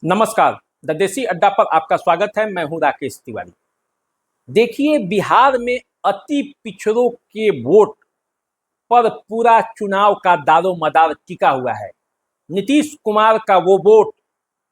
नमस्कार। द देसी अड्डा पर आपका स्वागत है। मैं हूं राकेश तिवारी। देखिए, बिहार में अति पिछड़ों के वोट पर पूरा चुनाव का दारोमदार टिका हुआ है। नीतीश कुमार का वो वोट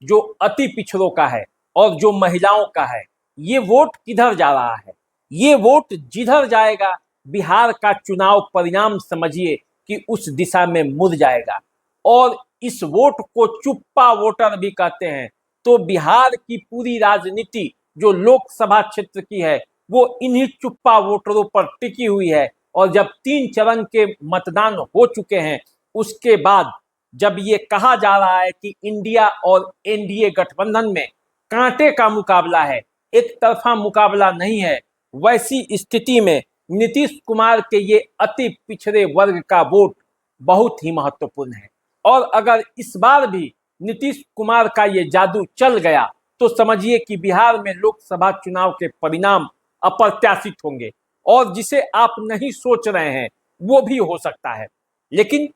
जो अति पिछड़ों का है और जो महिलाओं का है, ये वोट किधर जा रहा है? ये वोट जिधर जाएगा, बिहार का चुनाव परिणाम समझिए कि उस दिशा में मुड़ जाएगा। और इस वोट को चुप्पा वोटर भी कहते हैं। तो बिहार की पूरी राजनीति जो लोकसभा क्षेत्र की है, वो इन्हीं चुप्पा वोटरों पर टिकी हुई है। और जब 3 चरण के मतदान हो चुके हैं, उसके बाद जब ये कहा जा रहा है कि इंडिया और एनडीए गठबंधन में कांटे का मुकाबला है, एक तरफा मुकाबला नहीं है, वैसी स्थिति में नीतीश कुमार के ये अति पिछड़े वर्ग का वोट बहुत ही महत्वपूर्ण है। और अगर इस बार भी नीतीश कुमार का ये जादू चल गया, तो समझिए कि बिहार में लोकसभा चुनाव के परिणाम अप्रत्याशित होंगे और जिसे आप नहीं सोच रहे हैं वो भी हो सकता है। लेकिन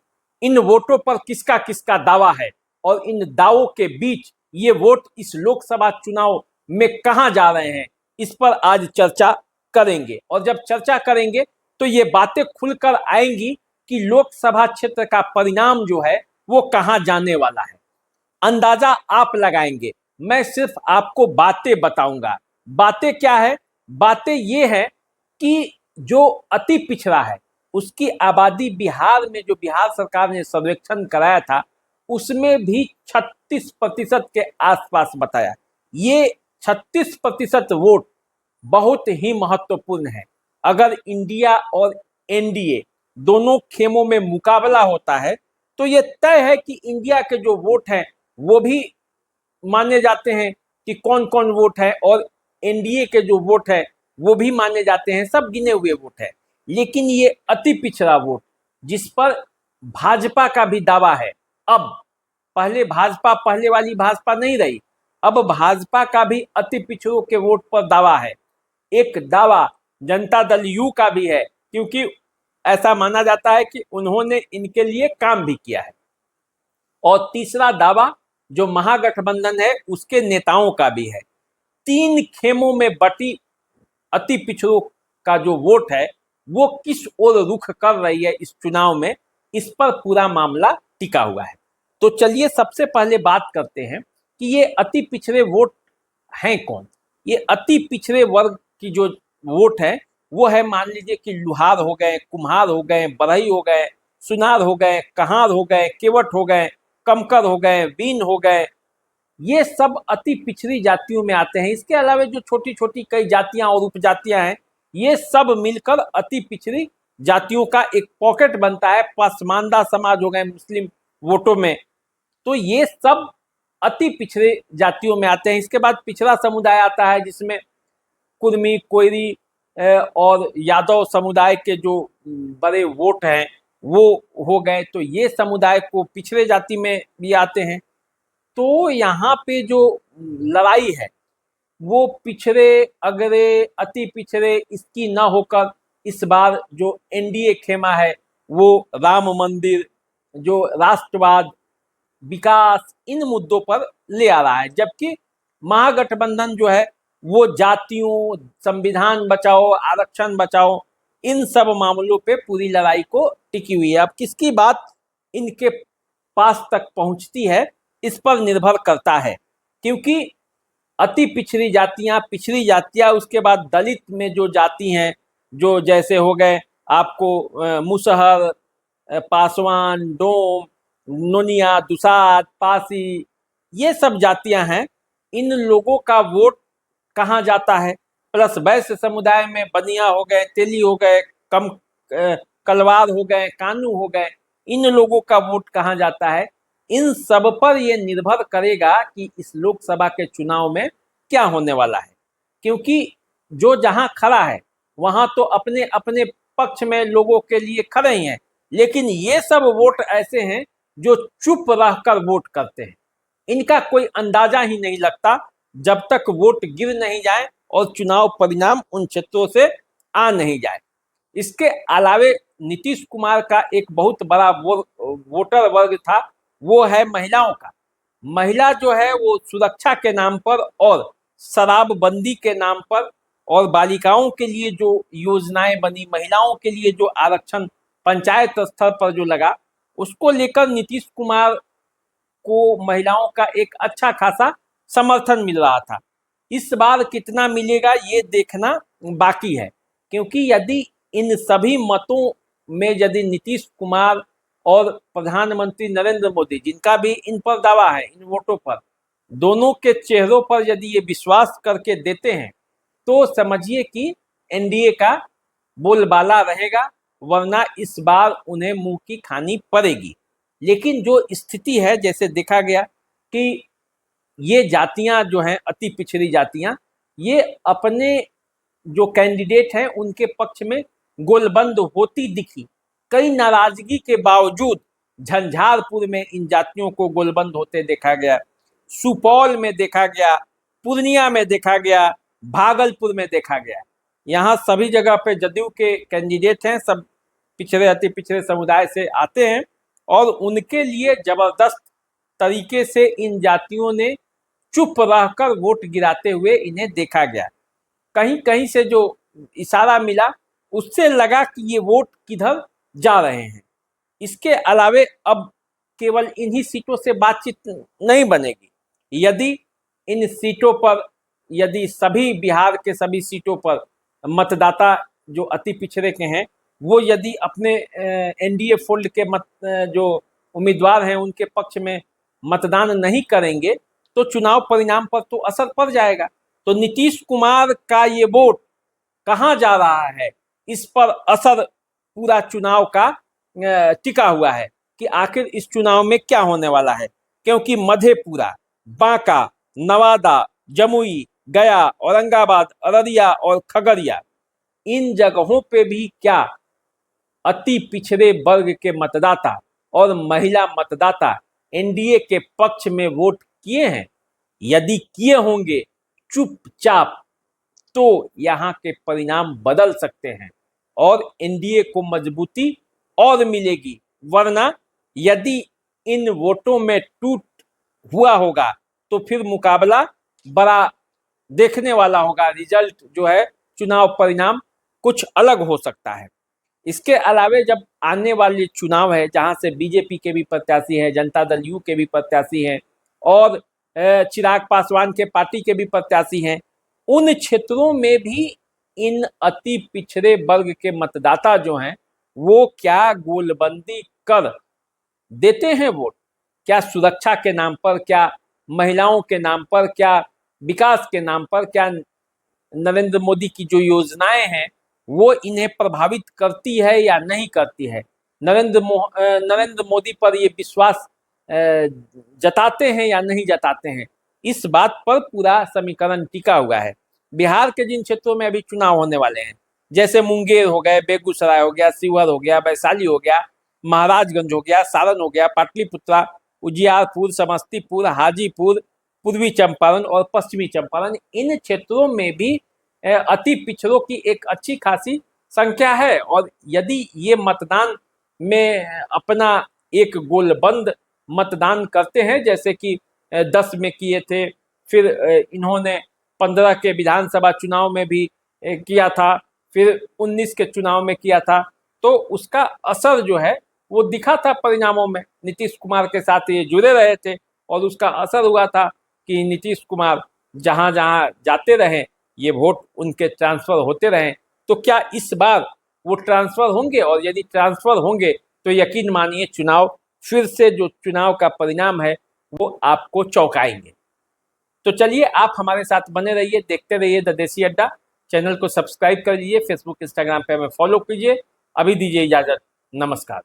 इन वोटों पर किसका किसका दावा है और इन दावों के बीच ये वोट इस लोकसभा चुनाव में कहां जा रहे हैं, इस पर आज चर्चा करेंगे। और जब चर्चा करेंगे तो ये बातें खुलकर आएंगी कि लोकसभा क्षेत्र का परिणाम जो है वो कहां जाने वाला है। अंदाजा आप लगाएंगे, मैं सिर्फ आपको बातें बताऊंगा। बातें क्या है? बातें ये है कि जो अति पिछड़ा है उसकी आबादी बिहार में, जो बिहार सरकार ने सर्वेक्षण कराया था, उसमें भी 36% के आसपास बताया। ये 36% वोट बहुत ही महत्वपूर्ण है। अगर इंडिया और एनडीए दोनों खेमों में मुकाबला होता है तो ये तय है कि इंडिया के जो वोट हैं वो भी माने जाते हैं कि कौन कौन वोट है, और एनडीए के जो वोट है वो भी माने जाते हैं, सब गिने हुए वोट है। लेकिन ये अति पिछड़ा वोट जिस पर भाजपा का भी दावा है, अब पहले भाजपा, पहले वाली भाजपा नहीं रही, अब भाजपा का भी अति पिछड़ों के वोट पर दावा है। एक दावा जनता दल यू का भी है, क्योंकि ऐसा माना जाता है कि उन्होंने इनके लिए काम भी किया है। और तीसरा दावा जो महागठबंधन है उसके नेताओं का भी है। 3 खेमों में बटी अति पिछड़ों का जो वोट है वो किस ओर रुख कर रही है इस चुनाव में, इस पर पूरा मामला टिका हुआ है। तो चलिए सबसे पहले बात करते हैं कि ये अति पिछड़े वोट हैं कौन। ये अति पिछड़े वर्ग की जो वोट है वो है, मान लीजिए कि लुहार हो गए, कुम्हार हो गए, बढ़ई हो गए, सुनार हो गए, कहार हो गए, केवट हो गए, कमकर हो गए, बीन हो गए, ये सब अति पिछड़ी जातियों में आते हैं। इसके अलावा जो छोटी छोटी कई जातियां और उपजातियां हैं, ये सब मिलकर अति पिछड़ी जातियों का एक पॉकेट बनता है। पसमानदा समाज हो गए मुस्लिम वोटों में, तो ये सब अति पिछड़े जातियों में आते हैं। इसके बाद पिछड़ा समुदाय आता है जिसमें कुर्मी, कोयरी और यादव समुदाय के जो बड़े वोट हैं वो हो गए, तो ये समुदाय को पिछड़े जाति में भी आते हैं। तो यहाँ पे जो लड़ाई है वो पिछड़े अगड़े अति पिछड़े इसकी ना होकर इस बार जो एनडीए खेमा है वो राम मंदिर, जो राष्ट्रवाद, विकास, इन मुद्दों पर ले आ रहा है। जबकि महागठबंधन जो है वो जातियों, संविधान बचाओ, आरक्षण बचाओ, इन सब मामलों पे पूरी लड़ाई को टिकी हुई है। अब किसकी बात इनके पास तक पहुंचती है इस पर निर्भर करता है, क्योंकि अति पिछड़ी जातियां, उसके बाद दलित में जो जाति हैं, जो जैसे हो गए आपको मुसहर, पासवान, डोम, नोनिया, दुसाद, पासी, ये सब जातियां हैं। इन लोगों का वोट कहाँ जाता है? प्लस वैश्य समुदाय में बनिया हो गए, तेली हो गए, कम कलवार हो गए, कानू हो गए, इन लोगों का वोट कहाँ जाता है? इन सब पर यह निर्भर करेगा कि इस लोकसभा के चुनाव में क्या होने वाला है। क्योंकि जो जहां खड़ा है वहां तो अपने अपने पक्ष में लोगों के लिए खड़े ही हैं, लेकिन ये सब वोट ऐसे हैं जो चुप रहकर वोट करते हैं। इनका कोई अंदाजा ही नहीं लगता जब तक वोट गिर नहीं जाए और चुनाव परिणाम उन क्षेत्रों से आ नहीं जाए। इसके अलावे नीतीश कुमार का एक बहुत बड़ा वोटर वर्ग था, वो है महिलाओं का। महिला जो है वो सुरक्षा के नाम पर और शराबबंदी के नाम पर और बालिकाओं के लिए जो योजनाएं बनी, महिलाओं के लिए जो आरक्षण पंचायत स्तर पर जो लगा, उसको लेकर नीतीश कुमार को महिलाओं का एक अच्छा खासा समर्थन मिल रहा था। इस बार कितना मिलेगा ये देखना बाकी है, क्योंकि यदि इन सभी मतों में यदि नीतीश कुमार और प्रधानमंत्री नरेंद्र मोदी, जिनका भी इन पर दावा है, इन वोटों पर, दोनों के चेहरों पर यदि ये विश्वास करके देते हैं तो समझिए कि एनडीए का बोलबाला रहेगा, वरना इस बार उन्हें मुंह की खानी पड़ेगी। लेकिन जो स्थिति है, जैसे देखा गया कि ये जातियां जो हैं, अति पिछड़ी जातियां, ये अपने जो कैंडिडेट हैं उनके पक्ष में गोलबंद होती दिखी। कई नाराजगी के बावजूद झंझारपुर में इन जातियों को गोलबंद होते देखा गया, सुपौल में देखा गया, पूर्णिया में देखा गया, भागलपुर में देखा गया। यहाँ सभी जगह पे जदयू के कैंडिडेट हैं, सब पिछड़े अति पिछड़े समुदाय से आते हैं और उनके लिए जबरदस्त तरीके से इन जातियों ने चुप रहकर वोट गिराते हुए इन्हें देखा गया। कहीं कहीं से जो इशारा मिला उससे लगा कि ये वोट किधर जा रहे हैं। इसके अलावे अब केवल इन्हीं सीटों से बातचीत नहीं बनेगी। यदि इन सीटों पर, यदि सभी बिहार के सभी सीटों पर मतदाता जो अति पिछड़े के हैं वो यदि अपने एनडीए फोल्ड के जो उम्मीदवार हैं उनके पक्ष में मतदान नहीं करेंगे तो चुनाव परिणाम पर तो असर पड़ जाएगा। तो नीतीश कुमार का ये वोट कहाँ जा रहा है, इस पर असर पूरा चुनाव का टिका हुआ है कि आखिर इस चुनाव में क्या होने वाला है। क्योंकि मधेपुरा, बांका, नवादा, जमुई, गया, औरंगाबाद, अररिया और खगड़िया, इन जगहों पे भी क्या अति पिछड़े वर्ग के मतदाता और महिला मतदाता एनडीए के पक्ष में वोट किए हैं? यदि किए होंगे चुपचाप, तो यहाँ के परिणाम बदल सकते हैं और एनडीए को मजबूती और मिलेगी। वरना यदि इन वोटों में टूट हुआ होगा तो फिर मुकाबला बड़ा देखने वाला होगा। रिजल्ट जो है, चुनाव परिणाम कुछ अलग हो सकता है। इसके अलावे जब आने वाले चुनाव है जहां से बीजेपी के भी प्रत्याशी हैं, जनता दल यू के भी प्रत्याशी हैं और चिराग पासवान के पार्टी के भी प्रत्याशी हैं, उन क्षेत्रों में भी इन अति पिछड़े वर्ग के मतदाता जो हैं वो क्या गोलबंदी कर देते हैं वोट? क्या सुरक्षा के नाम पर, क्या महिलाओं के नाम पर, क्या विकास के नाम पर, क्या नरेंद्र मोदी की जो योजनाएं हैं वो इन्हें प्रभावित करती है या नहीं करती है? नरेंद्र मोदी पर ये विश्वास जताते हैं या नहीं जताते हैं? इस बात पर पूरा समीकरण टिका हुआ है। बिहार के जिन क्षेत्रों में अभी चुनाव होने वाले हैं, जैसे मुंगेर हो गए, बेगूसराय हो गया, शिवहर हो गया, वैशाली हो गया, महाराजगंज हो गया, सारण हो गया, पाटलिपुत्रा, उजियारपुर, समस्तीपुर, हाजीपुर, पूर्वी चंपारण और पश्चिमी चंपारण, इन क्षेत्रों में भी अति पिछड़ों की एक अच्छी खासी संख्या है। और यदि ये मतदान में अपना एक गोलबंद मतदान करते हैं, जैसे कि 10 में किए थे, फिर इन्होंने 15 के विधानसभा चुनाव में भी किया था, फिर 19 के चुनाव में किया था, तो उसका असर जो है वो दिखा था परिणामों में। नीतीश कुमार के साथ ये जुड़े रहे थे और उसका असर हुआ था कि नीतीश कुमार जहां जहां जाते रहे ये वोट उनके ट्रांसफर होते रहे। तो क्या इस बार वो ट्रांसफर होंगे? और यदि ट्रांसफर होंगे तो यकीन मानिए चुनाव, फिर से जो चुनाव का परिणाम है वो आपको चौंकाएंगे। तो चलिए, आप हमारे साथ बने रहिए, देखते रहिए द देसी अड्डा। चैनल को सब्सक्राइब कर लीजिए, फेसबुक इंस्टाग्राम पे हमें फॉलो कीजिए। अभी दीजिए इजाजत, नमस्कार।